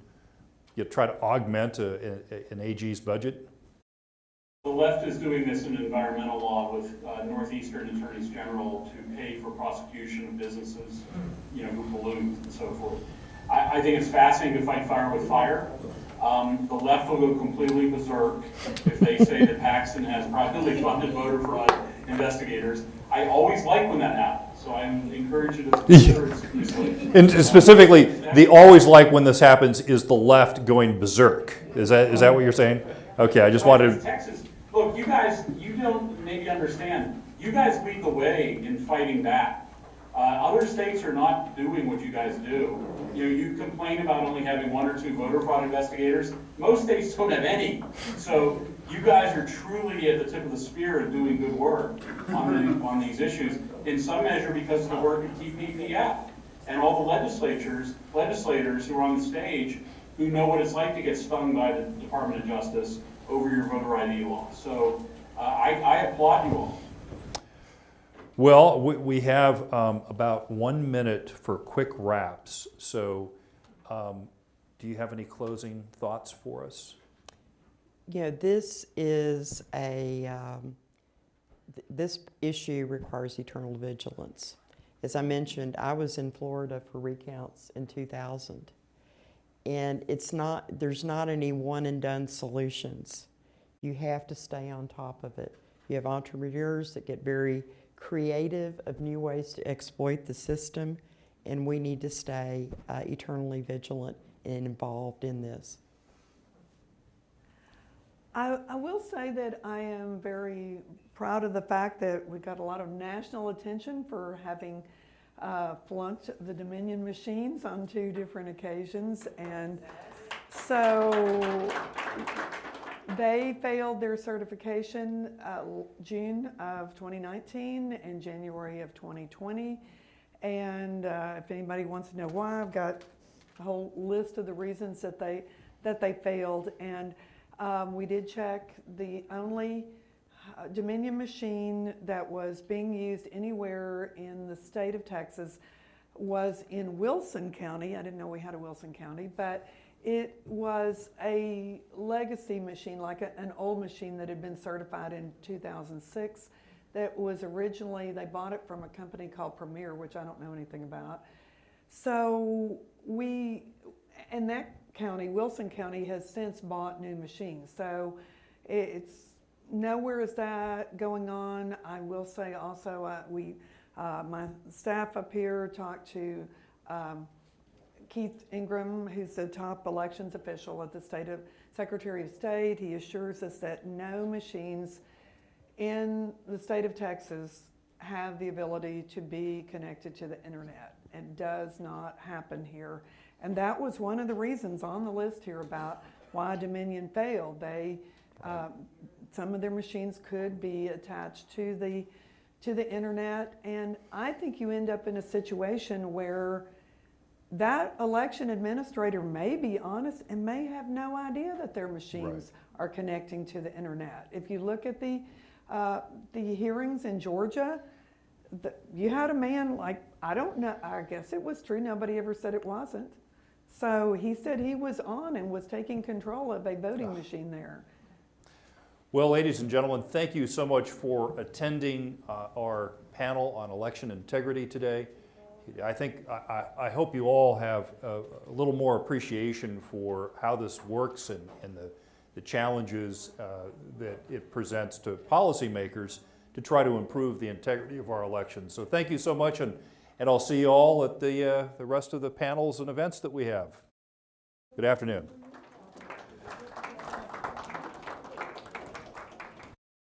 try to augment an AG's budget? The left is doing this in environmental law with Northeastern attorneys general to pay for prosecution of businesses, who pollute and so forth. I think it's fascinating to fight fire with fire. The left will go completely berserk if they say that Paxton has privately funded voter fraud investigators. I always like when that happens, so I encourage you to consider it seriously. And specifically, the always like when this happens is the left going berserk. Is that what you're saying? Okay, I just wanted to... Texas, look, you guys, you don't maybe understand. You guys lead the way in fighting back. Other states are not doing what you guys do. You complain about only having 1 or 2 voter fraud investigators. Most states don't have any. So you guys are truly at the tip of the spear of doing good work on these issues, in some measure because of the work of TPPF and all the legislators who are on the stage who know what it's like to get stung by the Department of Justice over your voter ID law. So I applaud you all. Well, we have about 1 minute for quick wraps. So do you have any closing thoughts for us? This is this issue requires eternal vigilance. As I mentioned, I was in Florida for recounts in 2000. And there's not any one and done solutions. You have to stay on top of it. You have entrepreneurs that get very creative of new ways to exploit the system, and we need to stay eternally vigilant and involved in this. I will say that I am very proud of the fact that we got a lot of national attention for having flunked the Dominion machines on 2 different occasions, and so they failed their certification June of 2019 and January of 2020. And if anybody wants to know why, I've got a whole list of the reasons that they failed. And we did check. The only Dominion machine that was being used anywhere in the state of Texas was in Wilson County. I didn't know we had a Wilson County, but it was a legacy machine, like an old machine that had been certified in 2006. That was originally, they bought it from a company called Premier, which I don't know anything about. So and that county, Wilson County, has since bought new machines. So it's nowhere is that going on. I will say also, my staff up here talked to Keith Ingram, who's the top elections official at the Secretary of State. He assures us that no machines in the state of Texas have the ability to be connected to the internet. It does not happen here. And that was one of the reasons on the list here about why Dominion failed. Some of their machines could be attached to the internet, and I think you end up in a situation where that election administrator may be honest and may have no idea that their machines are connecting to the internet. If you look at the hearings in Georgia, you had a man like, I don't know, I guess it was true, nobody ever said it wasn't. So he said he was on and was taking control of a voting machine there. Well, ladies and gentlemen, thank you so much for attending our panel on election integrity today. I hope you all have a little more appreciation for how this works and the challenges that it presents to policymakers to try to improve the integrity of our elections. So thank you so much, and I'll see you all at the rest of the panels and events that we have. Good afternoon.